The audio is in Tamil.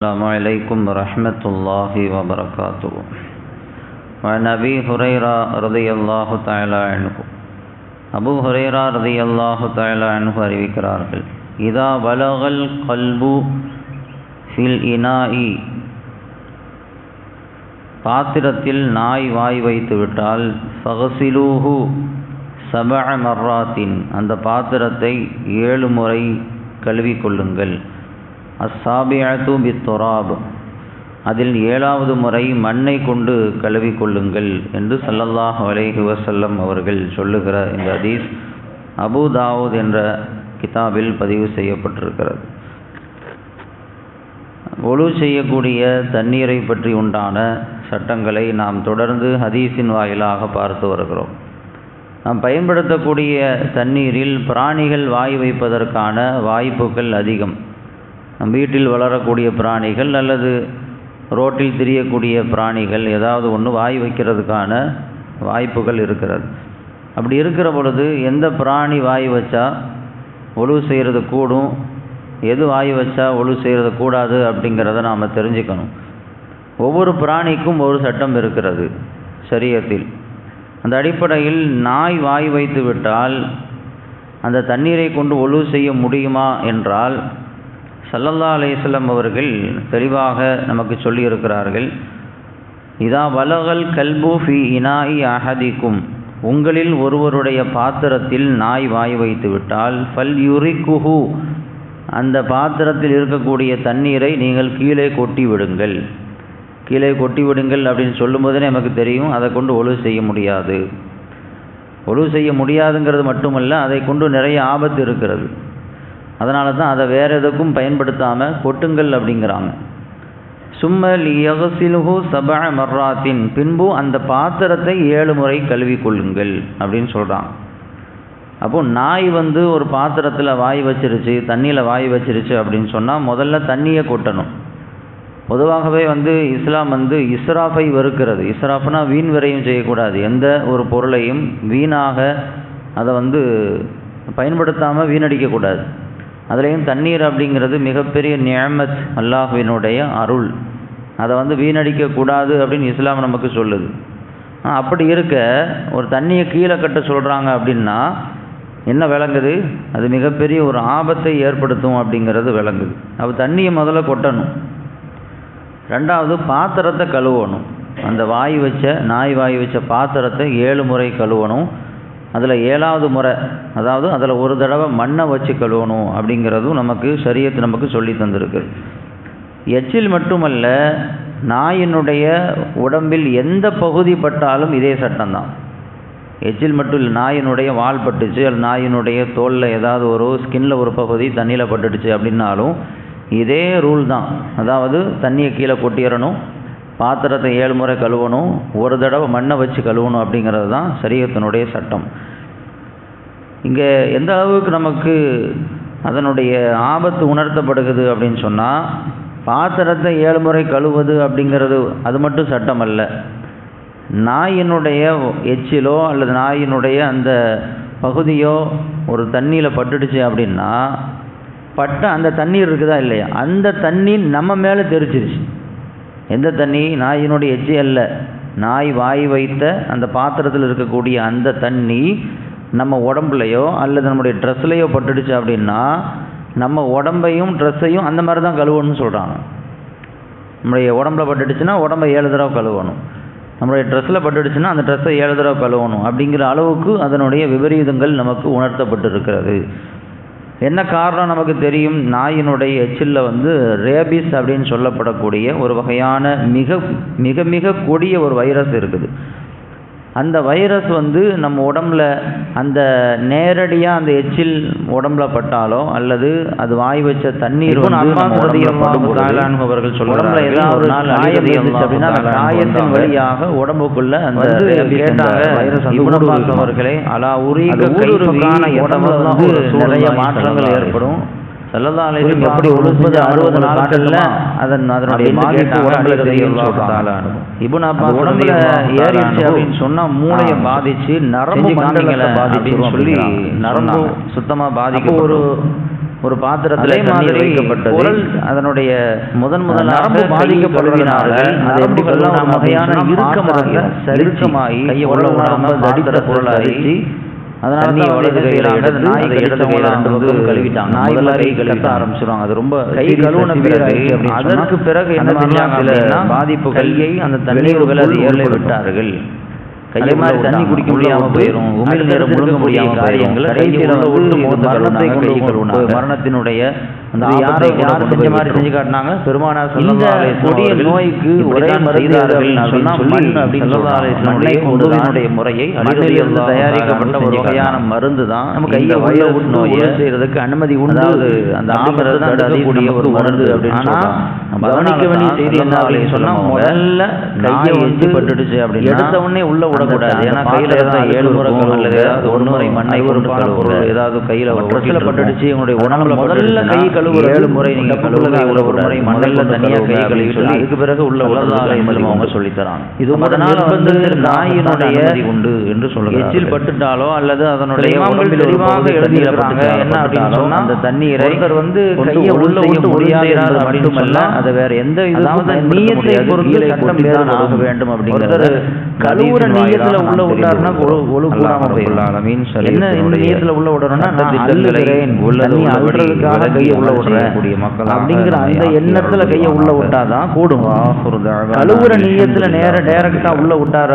السلام عليكم ورحمة الله وبركاته. وعن أبي هريرة رضي الله تعالى عنه அபூ ஹுரைரா ரலியல்லாஹு தஆலா அன்ஹு அறிவிக்கிறார்கள், இதா பலகல் கல்பு ஃபில் இனாஇ, பாத்திரத்தில் நாய் வாய் வைத்து விட்டால் ஃபக்ஸிலூஹு சபஅ மர்ராத்தின், அந்த பாத்திரத்தை 7 முறை கழுவிக்கொள்ளுங்கள். அஸ்ஸாபிஅத்து பித்துராப், அதில் 7வது முறை மண்ணை கொண்டு கழுவிக்கொள்ளுங்கள் என்று ஸல்லல்லாஹு அலைஹி வஸல்லம் அவர்கள் சொல்லுகிற இந்த ஹதீஸ் அபூ தாவூத் என்ற கிதாபில் பதிவு செய்யப்பட்டிருக்கிறது. ஒழு செய்யக்கூடிய தண்ணீரை பற்றி உண்டான சட்டங்களை நாம் தொடர்ந்து ஹதீஸின் வாயிலாக பார்த்து வருகிறோம். நாம் பயன்படுத்தக்கூடிய தண்ணீரில் பிராணிகள் வாய் வைப்பதற்கான வாய்ப்புகள் அதிகம். நம் வீட்டில் வளரக்கூடிய பிராணிகள் அல்லது ரோட்டில் திரியக்கூடிய பிராணிகள் ஏதாவது ஒன்று வாய் வைக்கிறதுக்கான வாய்ப்புகள் இருக்கிறது. அப்படி இருக்கிற பொழுது எந்த பிராணி வாய் வச்சா ஒழு செய்கிறது கூடும், எது வாய் வச்சா ஒழு செய்கிறது கூடாது அப்படிங்கிறத நாம் தெரிஞ்சுக்கணும். ஒவ்வொரு பிராணிக்கும் ஒரு சட்டம் இருக்கிறது ஷரியத்தில். அந்த அடிப்படையில் நாய் வாய் வைத்து விட்டால் அந்த தண்ணீரை கொண்டு ஒழு செய்ய முடியுமா என்றால் ஸல்லல்லாஹு அலைஹி வஸல்லம் அவர்கள் தெளிவாக நமக்கு சொல்லியிருக்கிறார்கள். இதா பலகல் கல்பு ஃபி இனாஇ அஹதிக்கும், உங்களில் ஒருவருடைய பாத்திரத்தில் நாய் வாய் வைத்து விட்டால் ஃபல் யுரிக்குஹு, அந்த பாத்திரத்தில் இருக்கக்கூடிய தண்ணீரை நீங்கள் கீழே கொட்டி விடுங்கள். கீழே கொட்டி விடுங்கள் அப்படின்னு சொல்லும்போதே நமக்கு தெரியும் அதை கொண்டு ஒழு செய்ய முடியாது. ஒழு செய்ய முடியாதுங்கிறது மட்டுமல்ல, அதை கொண்டு நிறைய ஆபத்து இருக்கிறது. அதனால தான் அதை வேறு எதுக்கும் பயன்படுத்தாமல் கொட்டுங்கள் அப்படிங்கிறாங்க. சும்ம லியக்ஸிலுஹு சபஅ மர்ராத்தின், பின்பு அந்த பாத்திரத்தை 7 முறை கழுவிக்கொள்ளுங்கள் அப்படின்னு சொல்கிறாங்க. அப்போது நாய் ஒரு பாத்திரத்தில் வாய் வச்சிருச்சு, தண்ணியில் வாய் வச்சிருச்சு அப்படின்னு சொன்னால் முதல்ல தண்ணியை கொட்டணும். பொதுவாகவே இஸ்லாம் இஸ்ராஃபை வெறுக்கிறது. இஸ்ராஃப்னா வீண் விரயம் செய்யக்கூடாது. எந்த ஒரு பொருளையும் வீணாக அதை பயன்படுத்தாமல் வீணடிக்கக்கூடாது. அதுலேயும் தண்ணீர் அப்படிங்கிறது மிகப்பெரிய நிஅமத், அல்லாஹ்வினுடைய அருள். அதை வீணடிக்கக்கூடாது அப்படின்னு இஸ்லாம் நமக்கு சொல்லுது. அப்படி இருக்க ஒரு தண்ணியை கீழே கட்ட சொல்கிறாங்க அப்படின்னா என்ன விளங்குது? அது மிகப்பெரிய ஒரு ஆபத்தை ஏற்படுத்தும் அப்படிங்கிறது விளங்குது. அப்போ தண்ணியை முதல்ல கொட்டணும். 2வது பாத்திரத்தை கழுவணும். அந்த நாய் வாய் வச்ச பாத்திரத்தை 7 முறை கழுவணும். அதில் 7வது முறை, அதாவது அதில் ஒரு தடவை மண்ணை வச்சு கழுவணும் அப்படிங்கிறதும் நமக்கு ஷரியத்து நமக்கு சொல்லி தந்திருக்கு. எச்சில் மட்டுமல்ல, நாயினுடைய உடம்பில் எந்த பகுதி பட்டாலும் இதே சட்டம்தான். எச்சில் மட்டும் இல்லை, நாயினுடைய வால் பட்டுச்சு அல்லது நாயினுடைய தோலில் ஏதாவது ஒரு ஸ்கின்னில் ஒரு பகுதி தண்ணியில் பட்டுடுச்சு அப்படின்னாலும் இதே ரூல் தான். அதாவது தண்ணியை கீழே கொட்டிடணும், பாத்திரத்தை 7 முறை கழுவணும், ஒரு தடவை மண்ணை வச்சு கழுவணும் அப்படிங்கிறது தான் ஷரியத்தினுடைய சட்டம். இங்கே எந்த அளவுக்கு நமக்கு அதனுடைய ஆபத்து உணர்த்தப்படுகிறது அப்படின்னு சொன்னால், பாத்திரத்தை 7 முறை கழுவுவது அப்படிங்கிறது அது மட்டும் சட்டம் அல்ல. நாயினுடைய எச்சிலோ அல்லது நாயினுடைய அந்த பகுதியோ ஒரு தண்ணியில் பட்டுடுச்சு அப்படின்னா பட்ட அந்த தண்ணீர் இருக்குதா இல்லையா, அந்த தண்ணி நம்ம மேலே தெரிச்சிருச்சு. எந்த தண்ணி? நாயினுடைய எச்சி அல்ல, நாய் வாய் வைத்த அந்த பாத்திரத்தில் இருக்கக்கூடிய அந்த தண்ணி நம்ம உடம்புலையோ அல்லது நம்முடைய ட்ரெஸ்லையோ பட்டுடுச்சு அப்படின்னா நம்ம உடம்பையும் ட்ரெஸ்ஸையும் அந்த மாதிரி தான் கழுவணும்னு சொல்கிறாங்க. நம்முடைய உடம்புல பட்டுடுச்சுன்னா உடம்பை 7 தடவை கழுவணும், நம்மளுடைய ட்ரெஸ்ஸில் பட்டுடுச்சுன்னா அந்த ட்ரெஸ்ஸை 7 தடவை கழுவணும் அப்படிங்கிற அளவுக்கு அதனுடைய விபரீதங்கள் நமக்கு உணர்த்தப்பட்டு இருக்கிறது. என்ன காரணம் நமக்கு தெரியும்? நாயினுடைய எச்சிலில் ரேபிஸ் அப்படின்னு சொல்லப்படக்கூடிய ஒரு வகையான மிக மிக மிக கொடிய ஒரு வைரஸ் இருக்குது. அந்த வைரஸ் நம்ம உடம்புல அந்த நேரடியாக அந்த எச்சில் உடம்புல பட்டாலோ அல்லது அது வாய் வச்ச தண்ணீர் அவர்கள் சொல்றாங்க, ஏதாவது நாள் அப்படின்னா அந்த காயத்தின் வழியாக உடம்புக்குள்ள அந்த வைரஸ் அவர்களே அலா நிறைய மாற்றங்கள் ஏற்படும். ஸல்லல்லாஹு அலைஹி வஸல்லம் எப்படி 60 நாட்களில் அதனுடைய பாதிப்பு உடம்புல தெரியும் சொல்கிறாங்க. இப்னு அப்பாஸ் உடம்புல ஏறிடுச்சு அப்படின்னு சொன்னால் மூளையை பாதிச்சு நரம்பு மண்டலங்களை பாதிச்சுன்னு சொல்லி நரம்பு சுத்தமாக பாதிக்கும். ஒரு பாத்திரத்திலே தண்ணீர் வைக்கப்பட்டது. குரல் அதனுடைய முதலாக பாதிக்கப்படுவதனால நரம்புகள்லாம் வகையான இறுக்கமாகி கையை உள்ள விடாமல் தடித்த பொருளை அரிசி அதனால வலது கையில் எடுத்து நாய் இடது கையில் ரெண்டு பக்கம் கழுவிட்டாங்க. நாய் கை கழுவிட்ட ஆரம்பிச்சிருவாங்க. அது ரொம்ப கை கழுவுன பிறகு அதற்கு பிறகு என்ன செஞ்சாங்க அப்படின்னா பாதிப்பு கையை அந்த தண்ணீர்கள் அது ஏழை விட்டார்கள். கையை மாதிரி தண்ணி குடிக்க முடியாம போயிடும், உமிழ் நேரம் முழுங்க முடியாம காரியங்களை கையில் மரணத்தை கை கழுவுனாங்க. மரணத்தினுடைய அந்த ஆபத்தை யார் செஞ்ச மாதிரி செஞ்சு காட்டினாங்க. பெருமானார் ஸல்லல்லாஹு அலைஹி வஸல்லம் கொடிய நோய்க்கு ஒரே மருந்தார்கள் மண் அப்படின்னு முறையை அலிரலியல்லாஹு தயாரிக்கப்பட்ட ஒரு வகையான மருந்து தான் நம்ம கையை வைரஸ் நோயை செய்யறதுக்கு அனுமதி உண்டு. அதாவது அந்த ஆபத்தை தடுக்கக்கூடிய ஒரு மருந்து அப்படின்னு. ஆனா கவனிக்க வேண்டிய செய்தி என்ன அப்படின்னு சொன்னா, முதல்ல கையை வச்சு பட்டுடுச்சு அப்படின்னு எடுத்த உடனே உள்ள விடக்கூடாது. ஏன்னா கையில ஏதாவது 7 முறைகள் அல்லது ஏதாவது ஒரு முறை மண்ணை ஒரு பொருள் ஏதாவது கையில ஒற்றல பட்டுடுச்சு உங்களுடைய உடம்புல முதல்ல கை கழுவு 7 முறை நீங்க கழுவுங்க. ஒரு முறை மண்ணல்ல தனியா கை கழுவி சொல்லி அதுக்கு பிறகு உள்ள அவங்க சொல்லித்தராங்க. இது அதனால வந்து நாயினுடைய உண்டு என்று சொல்லுங்க. எச்சில் பட்டுட்டாலோ அல்லது அதனுடைய தெளிவாக எழுதியிருக்கிறாங்க என்ன அப்படின்னு சொன்னா, அந்த தண்ணீரை வந்து கையை உள்ள விட்டு முடியாது மட்டுமல்ல, அதை வேற எந்த அதாவது நீயத்தை பொறுத்து சட்டம் தான் ஆக வேண்டும் அப்படிங்கிறது. கழுவுற நீயத்துல உள்ள விட்டாருன்னா ஒழு கூடாம போயிடலாம். என்ன இந்த நீயத்துல உள்ள விடணும்னா, நான் அள்ளுகிறேன் தண்ணி அள்ளுறதுக்காக கையை உள்ள விடுறேன் மக்கள் அப்படிங்கிற அந்த எண்ணத்துல கையை உள்ள விட்டாதான் கூடும். கழுவுற நீயத்துல டைரக்டா உள்ள விட்டாரு